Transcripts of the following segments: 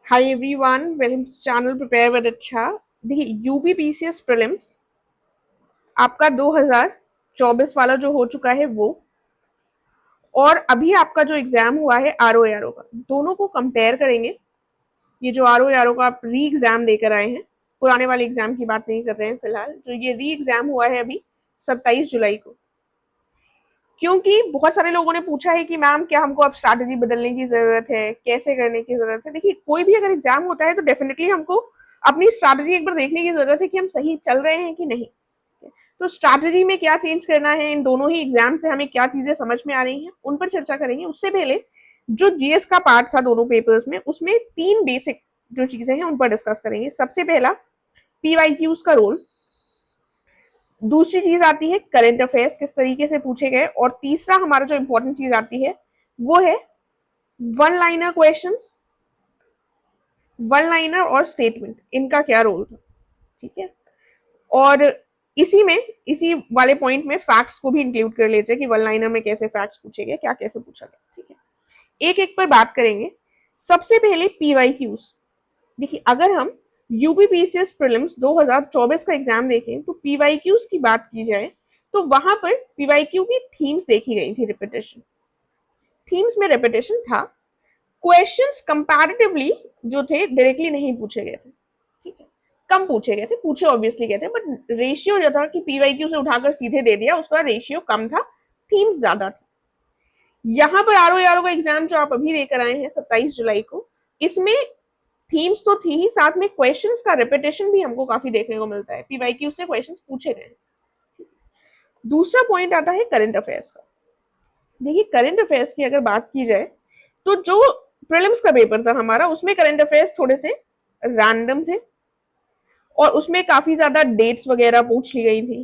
Hi everyone, welcome to channel prepare with अच्छा। देखिए, UP PCS prelims आपका 2024 वाला जो हो चुका है वो, और अभी आपका जो एग्जाम हुआ है आरओ का, दोनों को कंपेयर करेंगे। ये जो आरओ का आप री एग्जाम देकर आए हैं, पुराने वाले एग्जाम की बात नहीं कर रहे हैं फिलहाल, जो ये री एग्जाम हुआ है अभी 27 जुलाई को। क्योंकि बहुत सारे लोगों ने पूछा है कि मैम क्या हमको अब स्ट्रैटेजी बदलने की जरूरत है, कैसे करने की जरूरत है। देखिए, कोई भी अगर एग्जाम होता है तो डेफिनेटली हमको अपनी स्ट्रैटेजी एक बार देखने की जरूरत है कि हम सही चल रहे हैं कि नहीं। तो स्ट्रैटेजी में क्या चेंज करना है, इन दोनों ही एग्जाम से हमें क्या चीजें समझ में आ रही हैं, उन पर चर्चा करेंगे। उससे पहले जो जीएस का पार्ट था दोनों पेपर्स में, उसमें 3 बेसिक जो चीजें हैं उन पर डिस्कस करेंगे। सबसे पहला पीवाईक्यूज का रोल, दूसरी चीज आती है करंट अफेयर्स किस तरीके से पूछे गए, और तीसरा हमारा जो इंपॉर्टेंट चीज आती है वो है one liner questions, one liner और स्टेटमेंट, इनका क्या रोल था। ठीक है, और इसी वाले पॉइंट में फैक्ट्स को भी इंक्लूड कर लेते हैं कि वन लाइनर में कैसे फैक्ट्स पूछे गए, क्या कैसे पूछा गया। ठीक है, एक एक पर बात करेंगे। सबसे पहले पीवाईक्यूज। देखिए, अगर हम यूपीपीसीएस प्रीलिम्स 2024 का एग्जाम देखें तो पीवाईक्यूज की बात की जाए तो वहां पर पीवाईक्यू की थीम्स देखी गई थी। रिपीटेशन, थीम्स में रिपीटेशन था। क्वेश्चंस कंपैरेटिवली जो थे डायरेक्टली नहीं पूछे गए थे। ठीक है, कम पूछे गए थे, पूछे ऑब्वियसली गए थे, बट रेशियो जो था कि पीवाईक्यू से उठाकर सीधे दे दिया, उसका रेशियो कम था, थीम्स ज्यादा थी। यहाँ पर आरओ का एग्जाम जो आप अभी देकर आए हैं 27 जुलाई को, इसमें थीम्स तो थी ही, साथ में क्वेश्चंस का रिपीटेशन भी हमको काफी देखने को मिलता है। पीवाईक्यू से क्वेश्चंस पूछे गए। दूसरा पॉइंट आता है करंट अफेयर्स का। देखिए, करंट अफेयर्स की अगर बात की जाए तो जो प्रीलिम्स का पेपर था हमारा, उसमें करंट अफेयर्स थोड़े से रैंडम थे और उसमें काफी ज्यादा डेट्स वगैरह पूछ ली गई थी।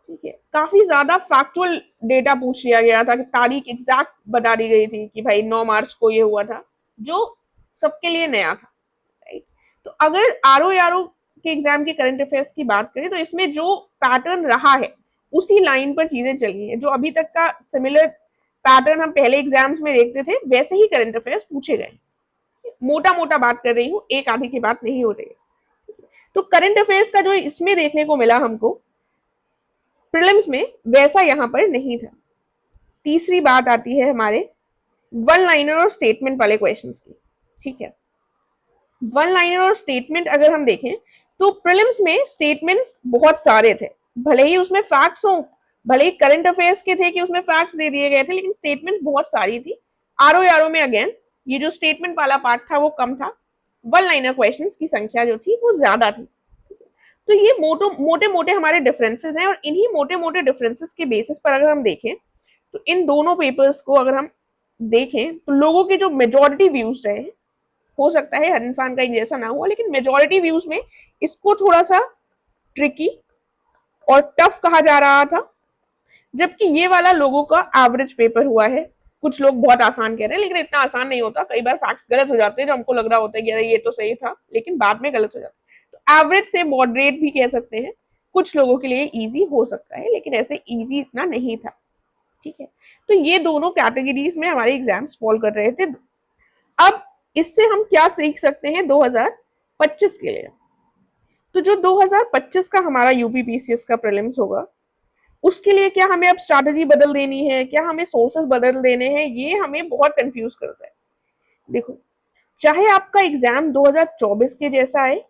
ठीक है, काफी ज्यादा फैक्चुअल डेटा पूछ लिया गया था कि तारीख एग्जैक्ट बता दी गई थी कि भाई 9 मार्च को ये हुआ था, जो सबके लिए नया था। राइट, तो अगर आरओ के एग्जाम के करंट अफेयर्स की बात करें तो इसमें जो पैटर्न रहा है उसी लाइन पर चीजें चली है। जो अभी तक का सिमिलर पैटर्न हम पहले एग्जाम्स में देखते थे, वैसे ही करंट अफेयर्स पूछे गए। मोटा मोटा बात कर रही हूँ, एक आधी की बात नहीं हो रही है। तो करंट अफेयर्स का जो इसमें देखने को मिला हमको प्रीलिम्स में, वैसा यहां पर नहीं था। तीसरी बात आती है हमारे वन लाइनर और स्टेटमेंट वाले क्वेश्चंस की। ठीक है, वन लाइनर और स्टेटमेंट अगर हम देखें तो प्रीलिम्स में स्टेटमेंट्स बहुत सारे थे। भले ही उसमें फैक्ट्स हो, भले ही करंट अफेयर्स के थे कि उसमें फैक्ट्स दे दिए गए थे, लेकिन स्टेटमेंट बहुत सारी थी। आरओ में अगेन ये जो स्टेटमेंट वाला पार्ट था वो कम था, वन लाइनर क्वेश्चंस की संख्या जो थी वो ज्यादा थी। तो ये मोटे मोटे हमारे डिफरेंसेस हैं, और इन्हीं मोटे मोटे डिफरेंसेस के बेसिस पर अगर हम देखें तो इन दोनों पेपर्स को अगर हम देखें तो लोगों के जो मेजोरिटी व्यूज रहे, हो सकता है हर इंसान का एक जैसा ना हुआ, लेकिन मेजोरिटी व्यूज में इसको थोड़ा सा ट्रिकी और टफ कहा जा रहा था, जबकि ये वाला लोगों का एवरेज पेपर हुआ है। कुछ लोग बहुत आसान कह रहे हैं, लेकिन इतना आसान नहीं होता। कई बार फैक्ट्स गलत हो जाते हैं, जो हमको लग रहा होता है कि अरे ये तो सही था, लेकिन बाद में गलत हो जाता है। तो एवरेज से मॉडरेट भी कह सकते हैं, कुछ लोगों के लिए इजी हो सकता है, लेकिन ऐसे इजी इतना नहीं था। ठीक है, तो ये दोनों कैटेगरीज में हमारे एग्जाम्स फॉल कर रहे थे। अब इससे हम क्या सीख सकते हैं 2025 के लिए। तो जो 2025 का हमारा यूपीपीसीएस का प्रीलिम्स होगा, उसके लिए क्या हमें अब स्ट्रैटेजी बदल देनी है, क्या हमें सोर्सेस बदल देने हैं, ये हमें बहुत कंफ्यूज करता है। देखो, चाहे आपका एग्जाम 2024 के जैसा है,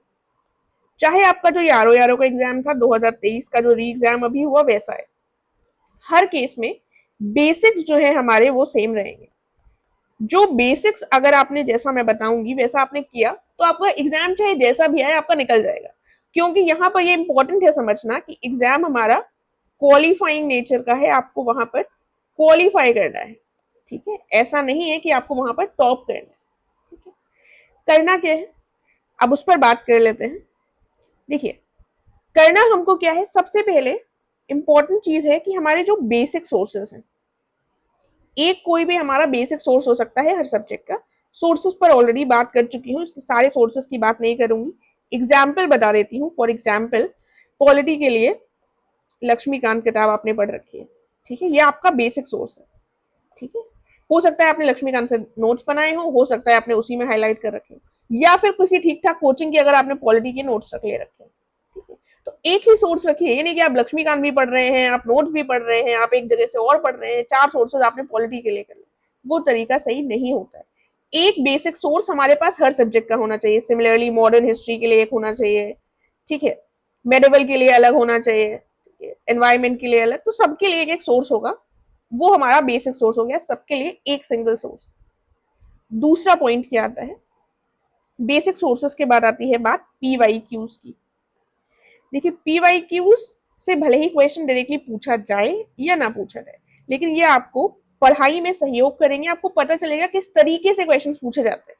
चाहे आपका जो यारो का एग्जाम था 2023 का जो री एग्जाम अभी हुआ वैसा है, हर केस में बेसिक्स जो है हमारे वो सेम रहेंगे। जो बेसिक्स अगर आपने, जैसा मैं बताऊंगी वैसा आपने किया, तो आपका एग्जाम चाहे जैसा भी आए आपका निकल जाएगा। क्योंकि यहाँ पर ये इंपॉर्टेंट है समझना कि एग्जाम हमारा क्वालिफाइंग नेचर का है, आपको वहां पर क्वालिफाई करना है। ठीक है, ऐसा नहीं है कि आपको वहां पर टॉप करना है। ठीक है, करना क्या है अब उस पर बात कर लेते हैं। देखिए, करना हमको क्या है, सबसे पहले इंपॉर्टेंट चीज है कि हमारे जो बेसिक सोर्सेस हैं, एक कोई भी हमारा बेसिक सोर्स हो सकता है हर सब्जेक्ट का। सोर्सेस पर ऑलरेडी बात कर चुकी हूँ, सारे सोर्सेस की बात नहीं करूंगी, एग्जाम्पल बता देती हूँ। फॉर एग्जाम्पल, पॉलिटी के लिए लक्ष्मीकांत किताब आपने पढ़ रखी है। ठीक है, ये आपका बेसिक सोर्स है। ठीक है, हो सकता है आपने लक्ष्मीकांत से नोट्स बनाए हो सकता है आपने उसी में हाईलाइट कर रखे हो, या फिर किसी ठीक ठाक कोचिंग की अगर आपने पॉलिटी के नोट्स रख ले रखे हैं, ठीक है, तो एक ही सोर्स रखिए। ये नहीं कि आप लक्ष्मीकांत भी पढ़ रहे हैं, आप नोट्स भी पढ़ रहे हैं, आप एक जगह से और पढ़ रहे हैं, 4 सोर्सेज आपने पॉलिटी के लिए कर लिए, वो तरीका सही नहीं होता है। एक बेसिक सोर्स हमारे पास हर सब्जेक्ट का होना चाहिए। सिमिलरली मॉडर्न हिस्ट्री के लिए एक होना चाहिए, ठीक है, मेडिवल के लिए अलग होना चाहिए, ठीक है, एनवायरमेंट के लिए अलग, तो सबके लिए एक एक सोर्स होगा। वो हमारा बेसिक सोर्स हो गया, सबके लिए एक सिंगल सोर्स। दूसरा पॉइंट क्या आता है, बेसिक सोर्सेस के बाद आती है बात पीवाईक्यूज की। देखिए पीवाईक्यूज से भले ही क्वेश्चन डायरेक्टली पूछा जाए या ना पूछा जाए, लेकिन ये आपको पढ़ाई में सहयोग करेंगे, आपको पता चलेगा किस तरीके से क्वेश्चन पूछे जाते हैं,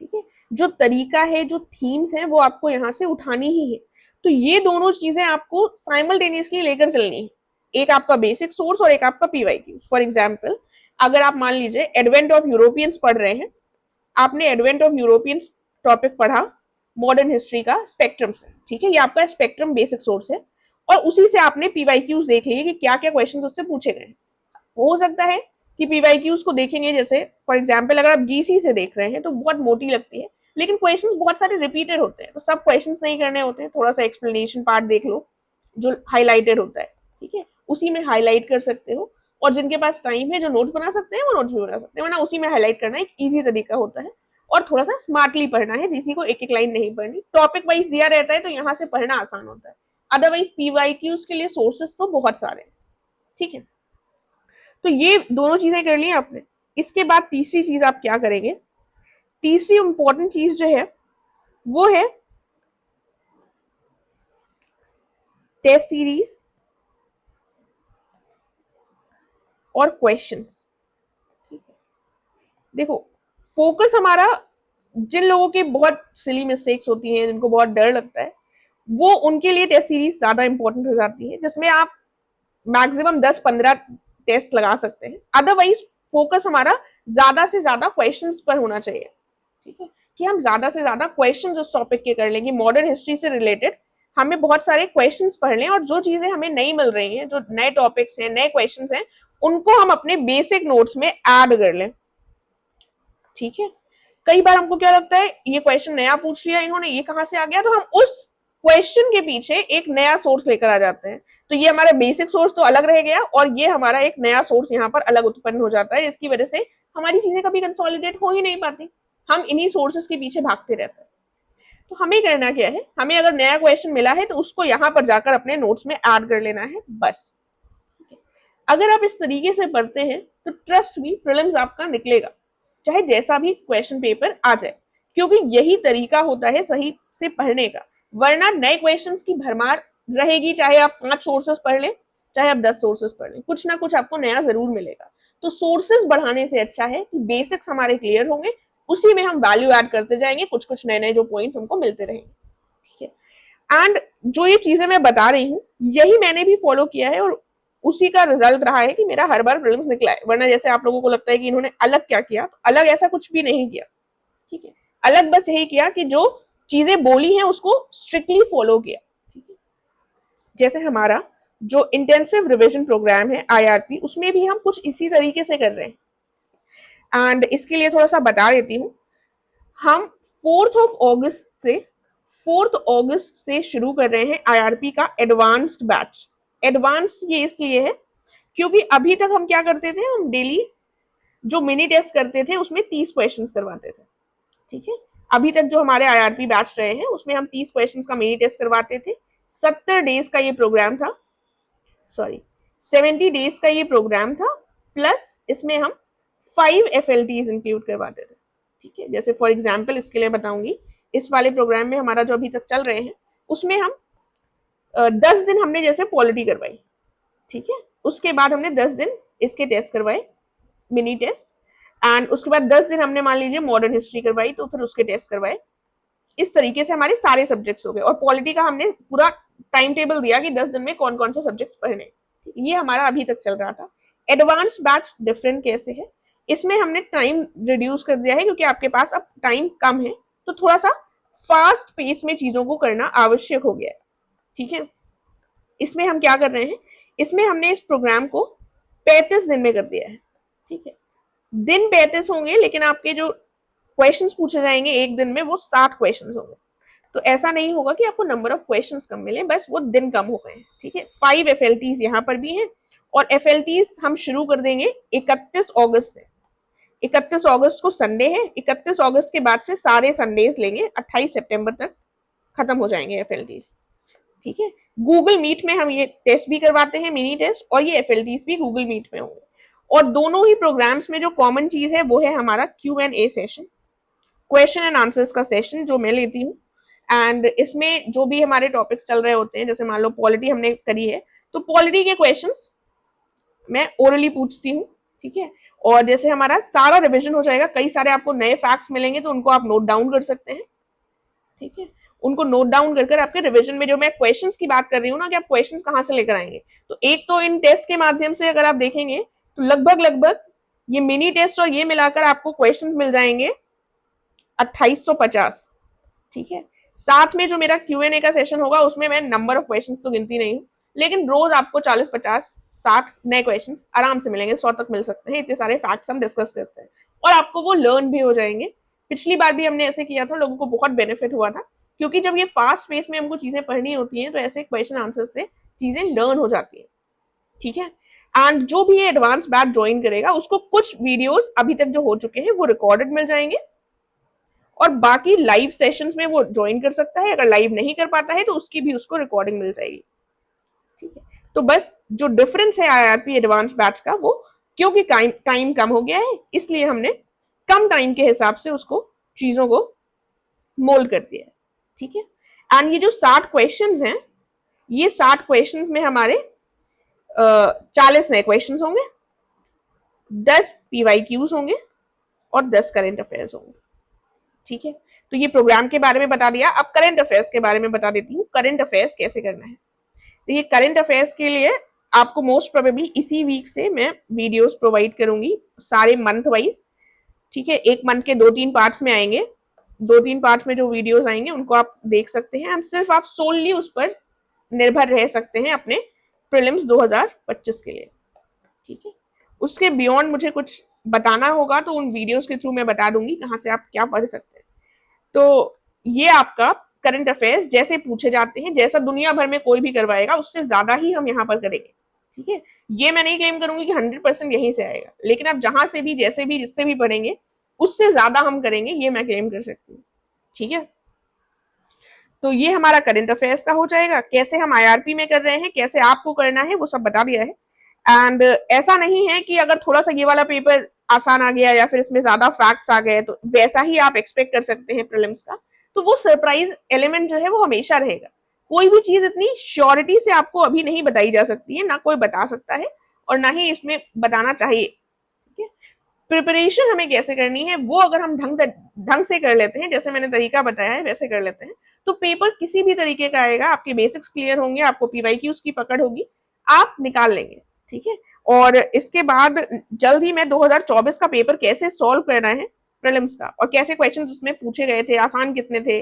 ठीक है, जो तरीका है, जो थीम्स है, वो आपको यहाँ से उठानी ही है। तो ये दोनों चीजें आपको साइमल्टेनियसली लेकर चलनी है, एक आपका बेसिक सोर्स और एक आपका पीवाईक्यूज। फॉर एग्जाम्पल, अगर आप मान लीजिए एडवेंट ऑफ यूरोपियंस पढ़ रहे हैं, आपने एडवेंट ऑफ यूरोपियंस टॉपिक पढ़ा मॉडर्न हिस्ट्री का स्पेक्ट्रम से, ठीक है, ये आपका स्पेक्ट्रम बेसिक सोर्स है, और उसी से आपने पीवाईक्यूज देख लिए कि क्या क्या क्वेश्चन उससे पूछे गए। हो सकता है कि पीवाईक्यूज को देखेंगे, जैसे फॉर एग्जाम्पल अगर आप जीसी से देख रहे हैं तो बहुत मोटी लगती है, लेकिन क्वेश्चंस बहुत सारे रिपीटेड होते हैं, तो सब क्वेश्चंस नहीं करने होते हैं, थोड़ा सा एक्सप्लेनेशन पार्ट देख लो जो हाईलाइटेड होता है, ठीक है, उसी में हाईलाइट कर सकते हो। और जिनके पास टाइम है, जो नोट्स बना सकते हैं, वो नोट्स भी बना सकते हैं, वरना उसी में हाईलाइट करना एक ईजी तरीका होता है। और थोड़ा सा स्मार्टली पढ़ना है, जिसी को एक एक लाइन नहीं पढ़नी, टॉपिक वाइज दिया रहता है तो यहाँ से पढ़ना आसान होता है। अदरवाइज पीवाईक्यूज के लिए सोर्सेस तो बहुत सारे हैं, ठीक है। तो ये दोनों चीजें कर ली आपने। इसके बाद तीसरी चीज आप क्या करेंगे, तीसरी इंपॉर्टेंट चीज जो है वो है टेस्ट सीरीज और क्वेश्चंस। देखो फोकस हमारा, जिन लोगों की बहुत सिली मिस्टेक्स होती हैं, जिनको बहुत डर लगता है, वो उनके लिए टेस्ट सीरीज ज्यादा इंपॉर्टेंट हो जाती है, जिसमें आप मैक्सिमम 10-15 टेस्ट लगा सकते हैं। अदरवाइज फोकस हमारा ज्यादा से ज्यादा क्वेश्चंस पर होना चाहिए, ठीक है, कि हम ज्यादा से ज्यादा क्वेश्चंस उस टॉपिक के कर लेंगे। मॉडर्न हिस्ट्री से रिलेटेड हमें बहुत सारे क्वेश्चंस पढ़ लें, और जो चीजें हमें नहीं मिल रही हैं, जो नए टॉपिक्स हैं, नए क्वेश्चंस हैं, उनको हम अपने बेसिक नोट्स में ऐड कर लें, ठीक है। कई बार हमको क्या लगता है, ये क्वेश्चन नया पूछ लिया इन्होंने, ये कहां से आ गया, तो हम उस क्वेश्चन के पीछे एक नया सोर्स लेकर आ जाते हैं। तो ये हमारा बेसिक सोर्स तो अलग रह गया, और ये हमारा एक नया सोर्स यहाँ पर अलग उत्पन्न हो जाता है, जिसकी वजह से हमारी चीजें कभी कंसोलिडेट हो ही नहीं पाती, हम इन्हीं सोर्सेस के पीछे भागते रहते हैं। तो हमें करना क्या है, हमें अगर नया क्वेश्चन मिला है तो उसको यहाँ पर जाकर अपने नोट्स में ऐड कर लेना है, बस। अगर आप इस तरीके से पढ़ते हैं तो ट्रस्ट भी प्रीलिम्स आपका निकलेगा, चाहे जैसा भी क्वेश्चन पेपर आ जाए, क्योंकि यही तरीका होता है सही से पढ़ने का। वरना नए क्वेश्चंस की भरमार रहेगी, चाहे आप 5 सोर्सेस पढ़ लें, चाहे आप 10 सोर्सेस पढ़ लें, कुछ ना कुछ आपको नया जरूर मिलेगा। तो सोर्सेस बढ़ाने से अच्छा है कि बेसिक्स हमारे क्लियर होंगे, उसी में हम वैल्यू ऐड करते जाएंगे, कुछ कुछ नए नए जो पॉइंट्स हमको मिलते रहेंगे, ठीक है। एंड जो ये चीजें मैं बता रही हूँ, यही मैंने भी फॉलो किया है, और उसी का रिजल्ट रहा है कि मेरा हर बार प्रीलिम्स निकला है। वरना जैसे आप लोगों को लगता है कि इन्होंने अलग क्या किया, तो अलग ऐसा कुछ भी नहीं किया, ठीक है। अलग बस यही किया कि जो चीजें बोली हैं उसको स्ट्रिक्टली फॉलो किया, ठीक है। जैसे हमारा जो इंटेंसिव रिविजन प्रोग्राम है आईआरपी, उसमें भी हम कुछ इसी तरीके से कर रहे हैं। एंड इसके लिए थोड़ा सा बता देती हूँ, हम 4 अगस्त से शुरू कर रहे हैं आईआरपी का एडवांस्ड बैच। एडवांस्ड ये इसलिए है क्योंकि अभी तक हम क्या करते थे, हम डेली जो मिनी टेस्ट करते थे उसमें 30 क्वेश्चंस करवाते थे, ठीक है। अभी तक जो हमारे आईआरपी बैच रहे हैं उसमें हम 30 क्वेश्चंस का मिनी टेस्ट करवाते थे। 70 डेज का ये प्रोग्राम था, सॉरी 70 डेज का ये प्रोग्राम था, प्लस इसमें हम 5 एफएलटीज इंक्लूड करवाते थे, ठीक है। जैसे फॉर एग्जाम्पल इसके लिए बताऊंगी, इस वाले प्रोग्राम में हमारा जो अभी तक चल रहे हैं उसमें हम 10 दिन हमने जैसे पॉलिटी करवाई, ठीक है, उसके बाद हमने 10 दिन इसके टेस्ट करवाए, मिनी टेस्ट, एंड उसके बाद 10 दिन हमने मान लीजिए मॉडर्न हिस्ट्री करवाई, तो फिर उसके टेस्ट करवाए। इस तरीके से हमारे सारे सब्जेक्ट्स हो गए, और पॉलिटी का हमने पूरा टाइम टेबल दिया कि 10 दिन में कौन कौन से सब्जेक्ट्स पढ़ने। ये हमारा अभी तक चल रहा था। एडवांस बैच डिफरेंट कैसे है, इसमें हमने टाइम रिड्यूस कर दिया है, क्योंकि आपके पास अब टाइम कम है, तो थोड़ा सा फास्ट पेस में चीजों को करना आवश्यक हो गया है, ठीक है। इसमें हम क्या कर रहे हैं, इसमें हमने इस प्रोग्राम को 35 दिन में कर दिया है, ठीक है। दिन 35 होंगे, लेकिन आपके जो क्वेश्चंस पूछे जाएंगे एक दिन में वो 60 क्वेश्चंस होंगे। तो ऐसा नहीं होगा कि आपको नंबर ऑफ क्वेश्चंस कम मिले, बस वो दिन कम हो गए हैं। ठीक है, 5 FLTs यहाँ पर भी हैं और FLTs हम शुरू कर देंगे 31 अगस्त से। 31 अगस्त को संडे है, 31 अगस्त के बाद से सारे संडेज लेंगे, 28 सितंबर तक खत्म हो जाएंगे FLTs। ठीक है, गूगल मीट में हम ये टेस्ट भी करवाते हैं, मिनी टेस्ट, और ये FLTs भी गूगल मीट में होंगे। और दोनों ही प्रोग्राम्स में जो कॉमन चीज है वो है हमारा Q&A session, question and answers का सेशन जो मैं लेती हूँ। एंड इसमें जो भी हमारे टॉपिक्स चल रहे होते हैं, जैसे मान लो पॉलिटी हमने करी है, तो पॉलिटी के क्वेश्चंस मैं ओरली पूछती हूँ। ठीक है, और जैसे हमारा सारा रिविजन हो जाएगा, कई सारे आपको नए फैक्ट्स मिलेंगे तो उनको आप नोट डाउन कर सकते हैं। ठीक है, उनको नोट डाउन कर आपके रिविजन में, जो मैं क्वेश्चंस की बात कर रही हूँ ना, कि आप क्वेश्चंस कहाँ से लेकर आएंगे, तो एक तो इन टेस्ट के माध्यम से अगर आप देखेंगे तो लगभग लगभग ये मिनी टेस्ट और ये मिलाकर आपको क्वेश्चंस मिल जाएंगे 2850। ठीक है, साथ में जो मेरा Q&A का सेशन होगा उसमें मैं नंबर ऑफ क्वेश्चंस तो गिनती नहीं हूँ, लेकिन रोज आपको 40-50-60 नए क्वेश्चंस आराम से मिलेंगे, 100 तक मिल सकते हैं। इतने सारे फैक्ट्स हम डिस्कस करते हैं और आपको वो लर्न भी हो जाएंगे। पिछली बार भी हमने ऐसे किया था, लोगों को बहुत बेनिफिट हुआ था, क्योंकि जब ये फास्ट पेस में हमको चीजें पढ़नी होती हैं तो ऐसे क्वेश्चन आंसर से चीजें लर्न हो जाती है। ठीक है, एंड जो भी ये एडवांस बैच ज्वाइन करेगा उसको कुछ वीडियोस अभी तक जो हो चुके हैं वो रिकॉर्डेड मिल जाएंगे, और बाकी लाइव सेशंस में वो ज्वाइन कर सकता है। अगर लाइव नहीं कर पाता है तो उसकी भी उसको रिकॉर्डिंग मिल जाएगी। ठीक है, तो बस जो डिफरेंस है IRP एडवांस बैच का, वो क्योंकि टाइम कम हो गया है इसलिए हमने कम टाइम के हिसाब से उसको चीजों को मोल्ड कर दिया है। ठीक है, एंड ये जो 60 क्वेश्चंस हैं, ये 60 क्वेश्चंस में हमारे 40 नए क्वेश्चंस होंगे, 10 PYQs होंगे और 10 करेंट अफेयर्स होंगे। ठीक है, तो ये प्रोग्राम के बारे में बता दिया। अब करंट अफेयर्स के बारे में बता देती हूँ, करंट अफेयर्स कैसे करना है। देखिए, करंट अफेयर्स के लिए आपको मोस्ट प्रोबेबली इसी वीक से मैं वीडियोस प्रोवाइड करूंगी, सारे मंथ वाइज। ठीक है, एक मंथ के 2-3 पार्ट्स में आएंगे, 2-3 पार्ट्स में जो वीडियोस आएंगे उनको आप देख सकते हैं, एंड सिर्फ आप सोलली उस पर निर्भर रह सकते हैं अपने प्रीलिम्स 2025 के लिए। ठीक है, उसके बियॉन्ड मुझे कुछ बताना होगा तो उन वीडियोस के थ्रू मैं बता दूंगी कहाँ से आप क्या पढ़ सकते हैं। तो ये आपका करंट अफेयर्स जैसे पूछे जाते हैं, जैसा दुनिया भर में कोई भी करवाएगा उससे ज्यादा ही हम यहाँ पर करेंगे। ठीक है, ये मैं नहीं क्लेम करूंगी कि 100% यहीं से आएगा, लेकिन आप जहां से भी, जैसे भी, जिससे भी पढ़ेंगे उससे ज्यादा हम करेंगे, ये मैं क्लेम कर सकती हूँ। ठीक है, तो ये हमारा करंट अफेयर्स का हो जाएगा। कैसे हम IRP में कर रहे हैं, कैसे आपको करना है, वो सब बता दिया है। एंड ऐसा नहीं है कि अगर थोड़ा सा ये वाला पेपर आसान आ गया या फिर इसमें ज्यादा फैक्ट्स आ गए तो वैसा ही आप एक्सपेक्ट कर सकते हैं प्रीलिम्स का, तो वो सरप्राइज एलिमेंट जो है वो हमेशा रहेगा। कोई भी चीज इतनी श्योरिटी से आपको अभी नहीं बताई जा सकती है, ना कोई बता सकता है और ना ही इसमें बताना चाहिए। ठीक है, प्रिपरेशन हमें कैसे करनी है वो अगर हम ढंग से कर लेते हैं, जैसे मैंने तरीका बताया है वैसे कर लेते हैं, तो पेपर किसी भी तरीके का आएगा, आपके बेसिक्स क्लियर होंगे, आपको PYQs की पकड़ होगी, आप निकाल लेंगे। ठीक है, और इसके बाद जल्द ही मैं 2024 का पेपर कैसे सॉल्व करना है प्रीलिम्स का, और कैसे क्वेश्चंस उसमें पूछे गए थे, आसान कितने थे,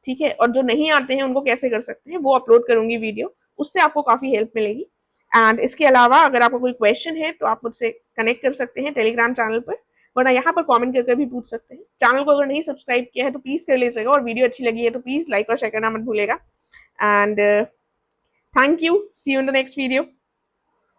ठीक है, और जो नहीं आते हैं उनको कैसे कर सकते हैं, वो अपलोड करूंगी वीडियो, उससे आपको काफी हेल्प मिलेगी। एंड इसके अलावा अगर आपको कोई क्वेश्चन है तो आप मुझसे कनेक्ट कर सकते हैं टेलीग्राम चैनल पर, वरना यहाँ पर कमेंट करके भी पूछ सकते हैं। चैनल को अगर नहीं सब्सक्राइब किया है तो प्लीज कर लीजिएगा, और वीडियो अच्छी लगी है तो प्लीज लाइक और शेयर करना मत भूलेगा। And thank you, see you in the next video.